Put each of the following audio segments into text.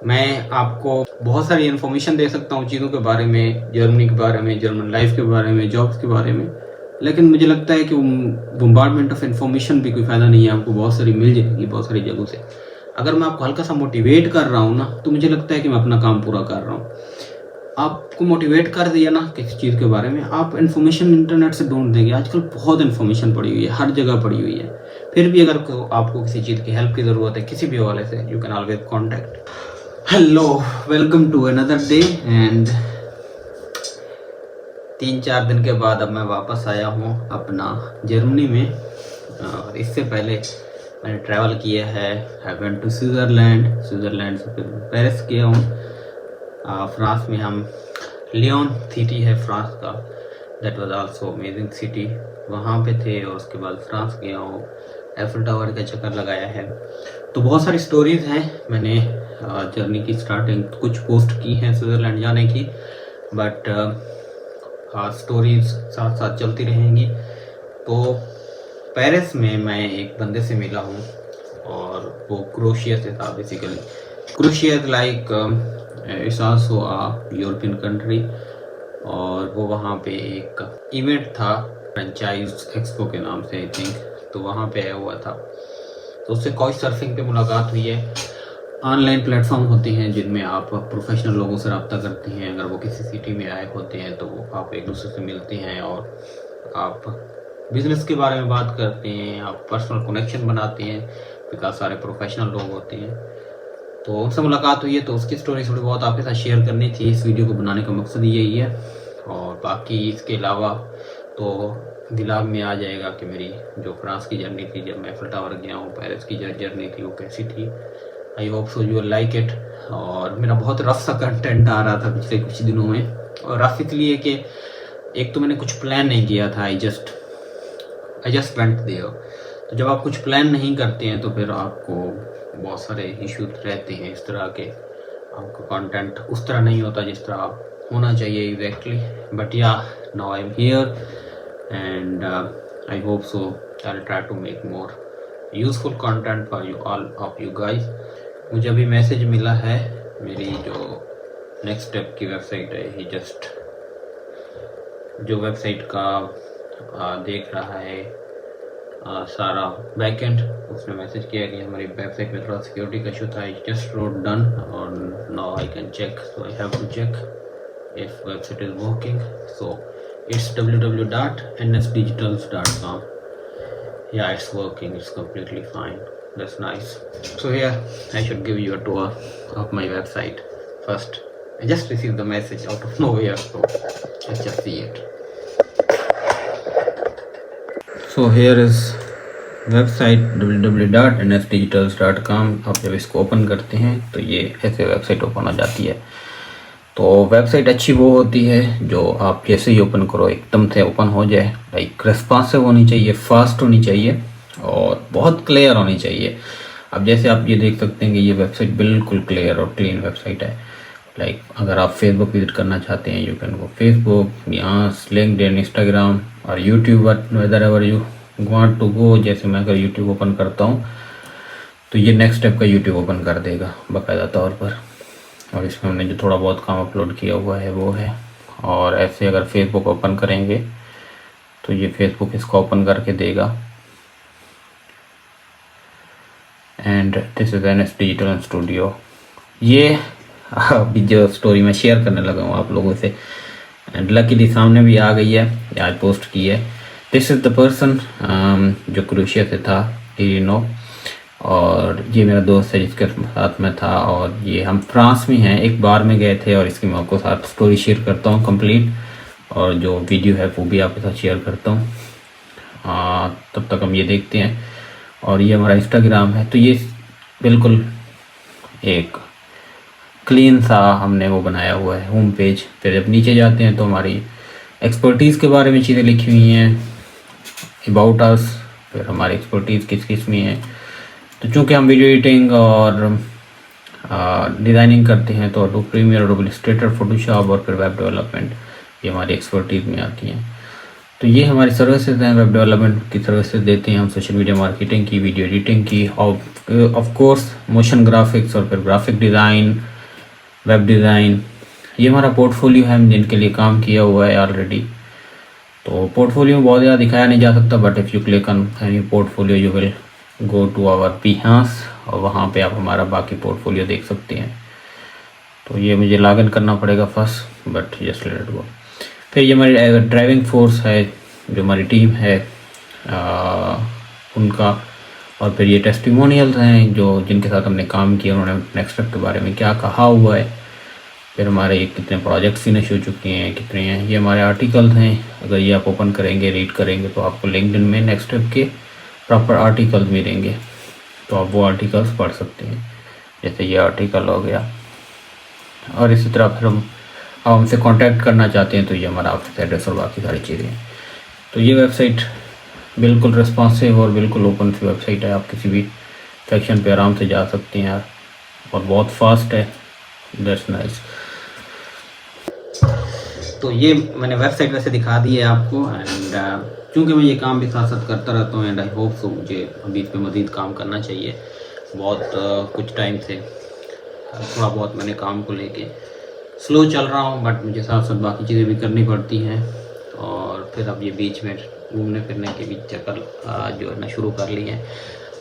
मैं आपको बहुत सारी इन्फॉर्मेशन दे सकता हूँ चीज़ों के बारे में, जर्मनी के बारे में, जर्मन लाइफ के बारे में, जॉब्स के बारे में, लेकिन मुझे लगता है कि बम्बार्डमेंट ऑफ इन्फॉर्मेशन भी कोई फ़ायदा नहीं है। आपको बहुत सारी मिल जाएगी बहुत सारी जगहों से। अगर मैं आपको हल्का सा मोटिवेट कर रहा हूँ ना, तो मुझे लगता है कि मैं अपना काम पूरा कर रहा हूँ। आपको मोटिवेट कर दिया ना किसी चीज़ के बारे में, आप इन्फॉर्मेशन इंटरनेट से ढूंढ देंगे। आजकल बहुत इन्फॉर्मेशन पड़ी हुई है, हर जगह पड़ी हुई है। फिर भी अगर आपको किसी चीज़ की हेल्प की ज़रूरत है किसी भी हवाले से, you can always contact. Hello, welcome to another day. And 3-4 दिन के बाद अब मैं वापस आया हूँ अपना जर्मनी में। और इससे पहले मैंने ट्रैवल किया है। आई वेंट टू स्विट्ज़रलैंड से फिर पेरिस गया हूँ। फ्रांस में हम लियोन सिटी है फ्रांस का, that was also amazing city, वहाँ पे थे। और उसके बाद फ्रांस गया हूँ, एफिल टावर का चक्कर लगाया है। तो बहुत सारी स्टोरीज़ हैं। मैंने जर्नी की स्टार्टिंग कुछ पोस्ट की हैं स्विट्ज़रलैंड जाने की, बट स्टोरीज साथ साथ चलती रहेंगी। तो पेरिस में मैं एक बंदे से मिला हूँ और वो क्रोशिया से था। Basically crochet is like it's also a European country, और वो वहाँ पे एक इवेंट था फ्रेंचाइज एक्सपो के नाम से आई थिंक, तो वहाँ पे आया हुआ था। तो उससे काउच सर्फिंग पे मुलाकात हुई है। ऑनलाइन प्लेटफॉर्म होते हैं जिनमें आप प्रोफेशनल लोगों से रब्ता करते हैं। अगर वो किसी सिटी में आए होते हैं तो आप एक दूसरे से मिलते हैं और आप बिजनेस के बारे में बात करते हैं, आप पर्सनल कनेक्शन बनाते हैं, बिकॉज सारे प्रोफेशनल लोग होते हैं। तो उनसे मुलाकात हुई है, तो उसकी स्टोरी थोड़ी बहुत आपके साथ शेयर करनी थी। इस वीडियो को बनाने का मकसद यही है। और बाकी इसके अलावा तो दिमाग में आ जाएगा कि मेरी जो फ्रांस की जर्नी थी, जब मैं एफिल टावर गया हूँ, पेरिस की जर्नी थी, वो कैसी थी। आई hope so you like it. और मेरा बहुत रफ सा कंटेंट आ रहा था पिछले कुछ दिनों में, और रफ इसलिए कि एक तो मैंने कुछ प्लान नहीं किया था, आई जस्ट वेंट देयर। तो जब आप कुछ प्लान नहीं करते हैं तो फिर आपको बहुत सारे इश्यूज रहते हैं इस तरह के। आपका कंटेंट उस तरह नहीं होता जिस तरह आप होना चाहिए exactly. But yeah now I am here and I hope so I will try to make more useful content for you all of you guys. मुझे अभी मैसेज मिला है, मेरी जो नेक्स्ट स्टेप की वेबसाइट है, ही जस्ट जो वेबसाइट का देख रहा है सारा बैकएंड, उसने मैसेज किया कि हमारी वेबसाइट में थोड़ा सिक्योरिटी का इशू था। आई जस्ट रोट डन और now I can check, so I have to check if website is working. So it's www.nsdigitals.com. Yeah, it's working, it's completely fine. That's nice. So here I should give you a tour of my website first. I just received the message out of nowhere, so let's just see it. So here is website www.nsdigitals.com. आप जब इसको open करते हैं तो ये ऐसे website open हो जाती है। तो वेबसाइट अच्छी वो होती है जो आप जैसे ही ओपन करो एकदम से ओपन हो जाए। लाइक रिस्पॉन्सिव होनी चाहिए, फास्ट होनी चाहिए और बहुत क्लियर होनी चाहिए। अब जैसे आप ये देख सकते हैं कि ये वेबसाइट बिल्कुल क्लियर और क्लीन वेबसाइट है। लाइक अगर आप फेसबुक विजिट करना चाहते हैं, यू कैन गो फेसबुक, यहाँ लिंक्डइन, इंस्टाग्राम और YouTube, wherever you want to go. जैसे मैं अगर यूट्यूब ओपन करता हूँ तो ये नेक्स्ट स्टेप का यूट्यूब ओपन कर देगा बाकायदा तौर पर। और इसमें हमने जो थोड़ा बहुत काम अपलोड किया हुआ है वो है। और ऐसे अगर फेसबुक ओपन करेंगे तो ये फेसबुक इसको ओपन करके देगा। And this is NS digital studio. ये अभी जो स्टोरी मैं शेयर करने लगा हूँ आप लोगों से, एंड लकीली सामने भी आ गई है, आज पोस्ट की है। दिस इज द पर्सन जो क्रोशिया से था, इरिनो, और ये मेरा दोस्त है जिसके साथ में था। और ये हम फ्रांस में हैं, एक बार में गए थे, और इसकी मैं आपको साथ स्टोरी शेयर करता हूँ कंप्लीट, और जो वीडियो है वो भी आपके साथ शेयर करता हूँ। तब तक हम ये देखते हैं। और ये हमारा इंस्टाग्राम है, तो ये बिल्कुल एक क्लीन सा हमने वो बनाया हुआ है होम पेज। फिर जब नीचे जाते हैं तो हमारी एक्सपर्टीज़ के बारे में चीज़ें लिखी हुई हैं, अबाउट अस, फिर हमारी एक्सपर्टीज़ किस किस में है। तो चूँकि हम वीडियो एडिटिंग और डिज़ाइनिंग करते हैं तो Adobe Premiere, Adobe Illustrator, Photoshop और फिर वेब डेवलपमेंट ये हमारी एक्सपर्टीज़ में आती हैं। तो ये हमारी सर्विसेज हैं, वेब डेवलपमेंट की सर्विसेज देते हैं हम, सोशल मीडिया मार्केटिंग की, वीडियो एडिटिंग की, ऑफ कोर्स मोशन ग्राफिक्स और फिर ग्राफिक डिज़ाइन, वेब डिज़ाइन। ये हमारा पोर्टफोलियो है, जिनके लिए काम किया हुआ है ऑलरेडी। तो पोर्टफोलियो में बहुत ज़्यादा दिखाया नहीं जा सकता, but if you click on any portfolio you will go to our Behance और वहाँ पे आप हमारा बाकी पोर्टफोलियो देख सकते हैं। तो ये मुझे लॉगिन करना पड़ेगा first, but just let it go. फिर ये हमारी ड्राइविंग फोर्स है, जो हमारी टीम है उनका। और फिर ये टेस्टिमोनियल्स हैं जो जिनके साथ हमने काम किया, उन्होंने नेक्स्ट स्टेप के बारे में क्या कहा हुआ है। फिर हमारे कितने प्रोजेक्ट्स फिनिश हो चुके हैं, कितने हैं। ये हमारे आर्टिकल्स हैं, अगर ये आप ओपन करेंगे, रीड करेंगे तो आपको लिंक्डइन में नेक्स्ट स्टेप के प्रॉपर आर्टिकल्स मिलेंगे, तो आप वो आर्टिकल्स पढ़ सकते हैं। जैसे ये आर्टिकल हो गया। और इसी तरह फिर हम हमसे कांटेक्ट करना चाहते हैं तो ये हमारा ऑफिस एड्रेस और बाकी सारी चीज़ें हैं। तो ये वेबसाइट बिल्कुल रिस्पॉन्सिव और बिल्कुल ओपन सी वेबसाइट है, आप किसी भी सेक्शन पे आराम से जा सकते हैं यार, और बहुत फास्ट है। That's nice. तो ये मैंने वेबसाइट वैसे दिखा दी है आपको, एंड चूँकि मैं ये काम भी साथ साथ करता रहता हूँ, एंड आई होप सो मुझे अभी इस पर मज़ीद काम करना चाहिए। बहुत कुछ टाइम से थोड़ा बहुत मैंने काम को लेके स्लो चल रहा हूँ, बट मुझे साथ साथ बाकी चीज़ें भी करनी पड़ती हैं। और फिर अब ये बीच में घूमने फिरने के भी चक्कर जो है ना शुरू कर लिए हैं।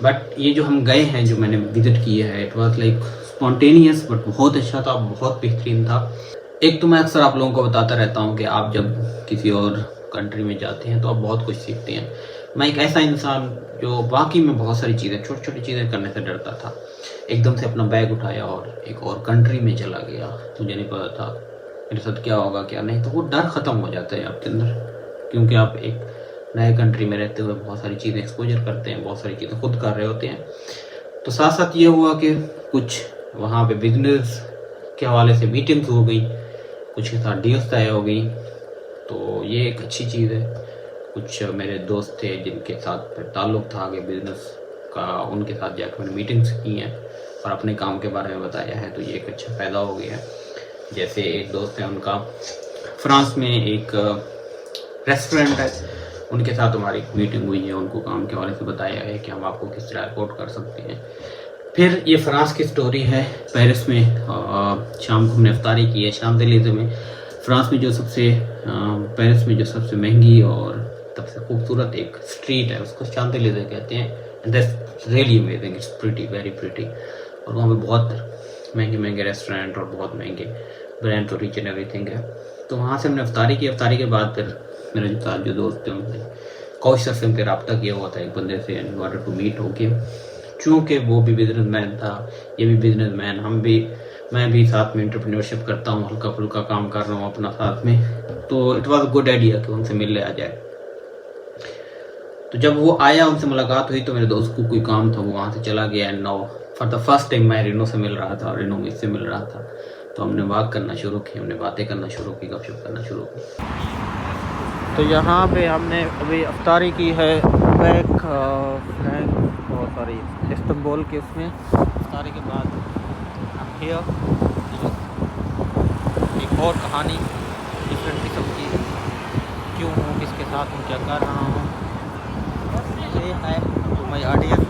बट ये जो हम गए हैं, जो मैंने विज़िट किया है, it was like spontaneous, but बहुत अच्छा था, बहुत बेहतरीन था। एक तो मैं अक्सर आप लोगों को बताता रहता हूँ कि आप जब किसी और कंट्री में जाते हैं तो आप बहुत कुछ सीखते हैं। मैं एक ऐसा इंसान जो वाकई में बहुत सारी चीज़ें, छोटी छोटी चीज़ें करने से डरता था। एकदम से अपना बैग उठाया और एक और कंट्री में चला गया, मुझे नहीं पता था मेरे साथ क्या होगा क्या नहीं। तो वो डर ख़त्म हो जाता है आपके अंदर, क्योंकि आप एक नए कंट्री में रहते हुए बहुत सारी चीज़ें एक्सपोजर करते हैं, बहुत सारी चीज़ें खुद कर रहे होते हैं। तो साथ साथ ये हुआ कि कुछ वहाँ पे बिजनेस के हवाले से मीटिंग्स हो गई, कुछ के साथ डील्स तय हो गई, तो ये एक अच्छी चीज़ है। कुछ मेरे दोस्त थे जिनके साथ फिर ताल्लुक़ था आगे बिज़नेस का, उनके साथ जाकर मैंने मीटिंग्स की हैं और अपने काम के बारे में बताया है, तो ये एक अच्छा फ़ायदा हो गया है। जैसे एक दोस्त है, उनका फ्रांस में एक रेस्टोरेंट है, उनके साथ हमारी मीटिंग हुई है, उनको काम के हवाले से बताया है कि हम आपको किस तरह सपोर्ट कर सकते हैं। फिर ये फ्रांस की स्टोरी है। पेरिस में शाम को हमने इफ्तारी की है शांज़ेलिज़े में। फ्रांस में जो सबसे पेरिस में जो सबसे महंगी और सबसे खूबसूरत एक स्ट्रीट है, उसको शांज़ेलिज़े कहते हैं। And that's really amazing, it's pretty, very pretty. और वहाँ पे बहुत महंगे महंगे रेस्टोरेंट और बहुत महंगे ब्रांड और रिच एंड एवरीथिंग है। तो वहाँ से हमने इफ्तारी की। इफ्तारी के बाद फिर मेरे साथ जो दोस्त थे उनसे काउचसर्फिंग से उनके रब्ता किया हुआ था एक बंदे से, एंड वांटेड टू मीट होके। चूँकि वो भी बिजनेसमैन था, ये भी बिजनेसमैन, मैं भी साथ में एंटरप्रेन्योरशिप करता हूँ, हल्का फुल्का काम कर रहा हूँ अपना साथ में, तो इट वाज गुड आइडिया कि उनसे मिलने आ जाए। तो जब वो आया, उनसे मुलाकात हुई, तो मेरे दोस्त को कोई काम था, वो वहाँ से चला गया। And now for the first time मैं रिनो से मिल रहा था और रिनो मुझसे मिल रहा था। तो हमने बात करना शुरू की, हमने बातें करना शुरू की, गपशप करना शुरू की। तो यहाँ पे हमने अभी इफ्तारी की है बैक बहुत सारी इस्तांबुल के उसमें। इफ्तारी के बाद हम हियर एक और कहानी डिफरेंट किस्म की, क्यों हूँ, किसके साथ हूँ, क्या कर रहा हूँ। ये है to my audience.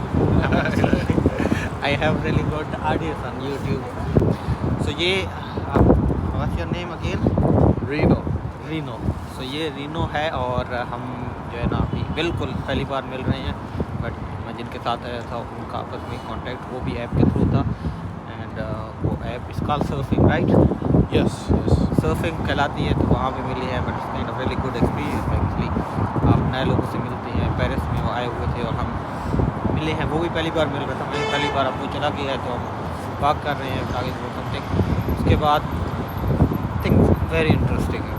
I have really good audience on YouTube. So ये what's your name again? Reno. So ये रीनो है, और हम जो है ना अभी बिल्कुल पहली बार मिल रहे हैं। बट मैं जिनके साथ आया था उनका आपस में कॉन्टैक्ट वो भी ऐप के थ्रू था। एंड वो ऐप इस called surfing, right? Yes, surfing कहलाती है। तो वहाँ पे मिली है, but it's kind of really good experience actually. आप नए लोगों से मिलते हैं। पेरिस में वो आए हुए थे और हम मिले हैं, वो भी पहली बार मिल रहा था, मैं पहली बार। अब वो चला गया है तो हम बात कर रहे हैं आगे बोल समथिंग। उसके बाद थिंग्स वेरी इंटरेस्टिंग है।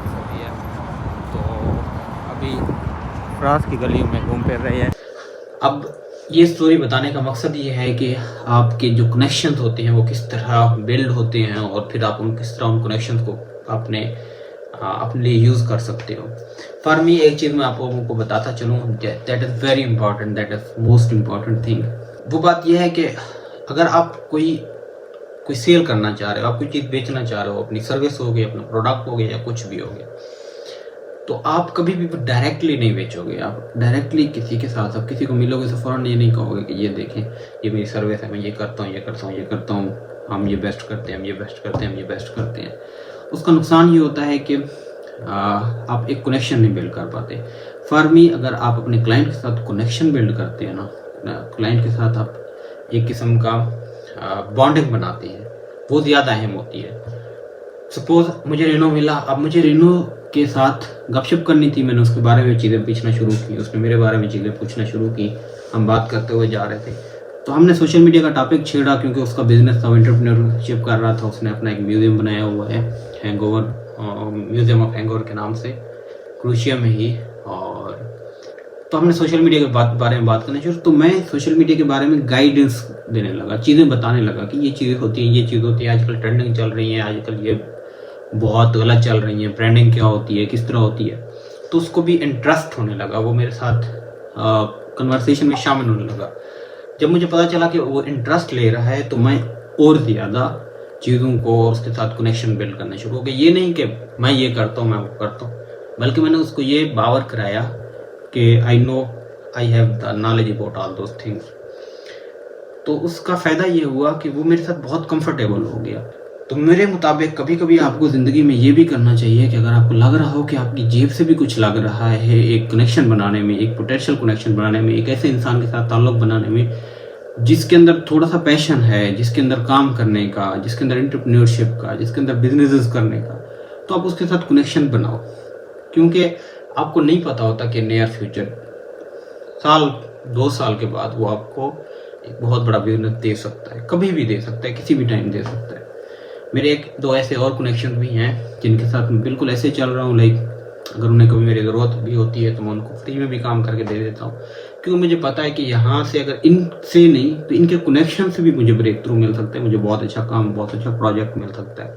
तो अभी फ्रांस की गलियों में घूम फिर रहे हैं। अब ये स्टोरी बताने का मकसद ये है कि आपके जो कनेक्शंस होते हैं वो किस तरह बिल्ड होते हैं, और फिर आप किस तरह उन कनेक्शंस को अपने लिए यूज़ कर सकते हो। फॉर मी एक चीज़ मैं आप लोगों को बताता चलूँ, that is very important, that is most important thing. वो बात यह है कि अगर आप कोई सेल करना चाह रहे हो, आप कोई चीज़ बेचना चाह रहे हो, अपनी सर्विस हो गई, अपना प्रोडक्ट हो गया, या कुछ भी हो गया, तो आप कभी भी डायरेक्टली नहीं बेचोगे। आप डायरेक्टली किसी के साथ, आप किसी को मिलोगे तो फ़ौरन ये नहीं कहोगे कि ये देखें ये मेरी सर्विस है, मैं ये करता हूँ, ये करता हूँ, ये करता हूँ, हम ये बेस्ट करते हैं, हम ये बेस्ट करते हैं, हम ये बेस्ट करते हैं। उसका नुकसान ये होता है कि आप एक कनेक्शन नहीं बिल्ड कर पाते। फॉर मी, अगर आप अपने क्लाइंट के साथ कनेक्शन बिल्ड करते हैं ना, क्लाइंट के साथ आप एक किस्म का बॉन्डिंग बनाते हैं, वो ज़्यादा अहम होती है। सपोज मुझे रेनो मिला, अब मुझे रेनो के साथ गपशप करनी थी, मैंने उसके बारे में चीज़ें पूछना शुरू की, उसने मेरे बारे में चीज़ें पूछना शुरू की, हम बात करते हुए जा रहे थे। तो हमने सोशल मीडिया का टॉपिक छेड़ा क्योंकि उसका बिजनेस था, एंटरप्रेन्योरशिप कर रहा था। उसने अपना एक म्यूज़ियम बनाया हुआ है, हैंगओवर, म्यूज़ियम ऑफ हैंगओवर के नाम से, क्रोएशिया में ही। और तो हमने सोशल मीडिया के बारे में बात करना शुरू। तो मैं सोशल मीडिया के बारे में गाइडेंस देने लगा, चीज़ें बताने लगा कि ये चीज़ें होती हैं, ये चीज़ होती है, आजकल ट्रेंडिंग चल रही है, आजकल ये बहुत गलत चल रही है, ब्रांडिंग क्या होती है, किस तरह होती है। तो उसको भी इंटरेस्ट होने लगा, वो मेरे साथ कन्वर्सेशन में शामिल होने लगा। जब मुझे पता चला कि वो इंटरेस्ट ले रहा है तो मैं और ज़्यादा चीज़ों को और उसके साथ कनेक्शन बिल्ड करना शुरू हो गया। ये नहीं कि मैं ये करता हूँ, मैं वो करता हूँ, बल्कि मैंने उसको ये बावर कराया कि I know I have the knowledge about all those things. तो उसका फ़ायदा ये हुआ कि वो मेरे साथ बहुत कंफर्टेबल हो गया। तो मेरे मुताबिक कभी कभी आपको ज़िंदगी में ये भी करना चाहिए कि अगर आपको लग रहा हो कि आपकी जेब से भी कुछ लग रहा है एक कनेक्शन बनाने में, एक पोटेंशियल कनेक्शन बनाने में, एक ऐसे इंसान के साथ ताल्लुक़ बनाने में जिसके अंदर थोड़ा सा पैशन है, जिसके अंदर काम करने का, जिसके अंदर एंटरप्रेन्योरशिप का, जिसके अंदर बिजनेसेस करने का, तो आप उसके साथ कनेक्शन बनाओ। क्योंकि आपको नहीं पता होता कि नियर फ्यूचर, साल 2 साल के बाद वो आपको एक बहुत बड़ा बिजनेस दे सकता है, कभी भी दे सकता है, किसी भी टाइम दे सकता है। मेरे 1-2 ऐसे और कनेक्शन भी हैं जिनके साथ मैं बिल्कुल ऐसे चल रहा हूँ, लाइक अगर उन्हें कभी मेरी ज़रूरत भी होती है तो मैं उनको फ्री में भी काम करके दे देता हूँ, क्योंकि मुझे पता है कि यहाँ से अगर इनसे नहीं तो इनके कनेक्शन से भी मुझे ब्रेक थ्रू मिल सकता है, मुझे बहुत अच्छा काम, बहुत अच्छा प्रोजेक्ट मिल सकता है।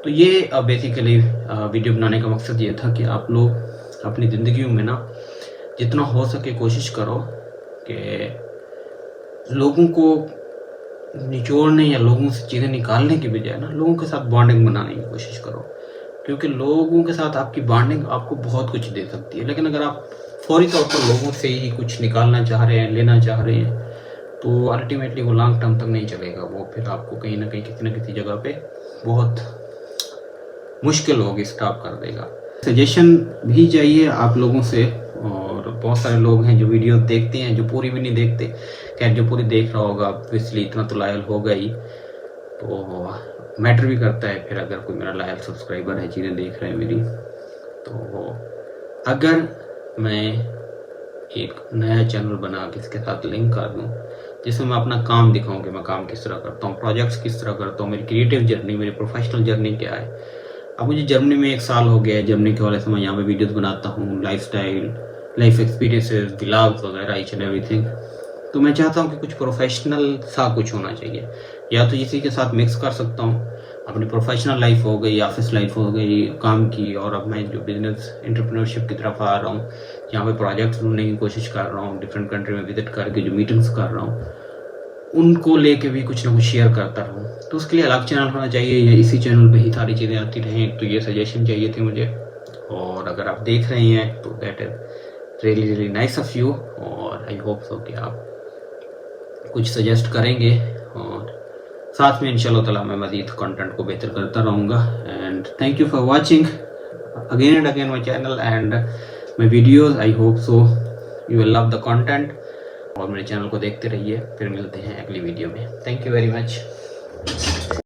तो ये बेसिकली वीडियो बनाने का मकसद ये था कि आप लोग अपनी ज़िंदगी में ना जितना हो सके कोशिश करो कि लोगों को निचोड़ने या लोगों से चीज़ें निकालने की बजाय ना लोगों के साथ बॉन्डिंग बनाने की कोशिश करो, क्योंकि लोगों के साथ आपकी बॉन्डिंग आपको बहुत कुछ दे सकती है। लेकिन अगर आप फौरी तौर पर लोगों से ही कुछ निकालना चाह रहे हैं, लेना चाह रहे हैं, तो अल्टीमेटली वो लॉन्ग टर्म तक नहीं चलेगा। वो फिर आपको कहीं ना कहीं किसी न किसी जगह पे बहुत मुश्किल होगी, स्टॉप कर देगा। सजेशन भी चाहिए आप लोगों से, और बहुत सारे लोग हैं जो वीडियो देखते हैं, जो पूरी भी नहीं देखते। खैर, जो पूरी देख रहा होगा इसलिए इतना तो लायल होगा ही, तो मैटर भी करता है। फिर अगर कोई मेरा लायल सब्सक्राइबर है, चीज़ें देख रहे हैं मेरी, तो अगर मैं एक नया चैनल बना के इसके साथ लिंक कर दूँ जिसमें मैं अपना काम दिखाऊं कि मैं काम किस तरह करता हूँ, प्रोजेक्ट्स किस तरह करता हूँ, मेरी क्रिएटिव जर्नी, मेरी प्रोफेशनल जर्नी क्या है। अब मुझे जर्मनी में 1 साल हो गया है, जर्मनी के वाले से मैं यहाँ पे वीडियोस बनाता हूँ, लाइफस्टाइल, लाइफ एक्सपीरियंसेस, व्लॉग्स वगैरह, ईच एंड एवरीथिंग। तो मैं चाहता हूँ कि कुछ प्रोफेशनल सा कुछ होना चाहिए, या तो इसी के साथ मिक्स कर सकता हूँ। अपनी प्रोफेशनल लाइफ हो गई, ऑफिस लाइफ हो गई काम की, और अब मैं जो बिजनेस एंटरप्रेन्योरशिप की तरफ आ रहा हूँ, यहाँ पे प्रोजेक्ट्स ढूंढने की कोशिश कर रहा हूँ, डिफरेंट कंट्री में विजिट करके जो मीटिंग्स कर रहा हूँ उनको लेके भी कुछ ना कुछ शेयर करता रहूँ। तो उसके लिए अलग चैनल होना चाहिए, या इसी चैनल पे ही सारी चीज़ें आती रहें। तो ये सजेशन चाहिए थी मुझे, और अगर आप देख रहे हैं तो that is really nice of you, और आई होप सो कि आप कुछ सजेस्ट करेंगे, और साथ में इंशाल्लाह ताला मैं मज़ीद कंटेंट को बेहतर करता रहूँगा। And thank you for watching again and again my channel and my videos. I hope so you will love the content, और मेरे चैनल को देखते रहिए। फिर मिलते हैं अगली वीडियो में। Thank you very much.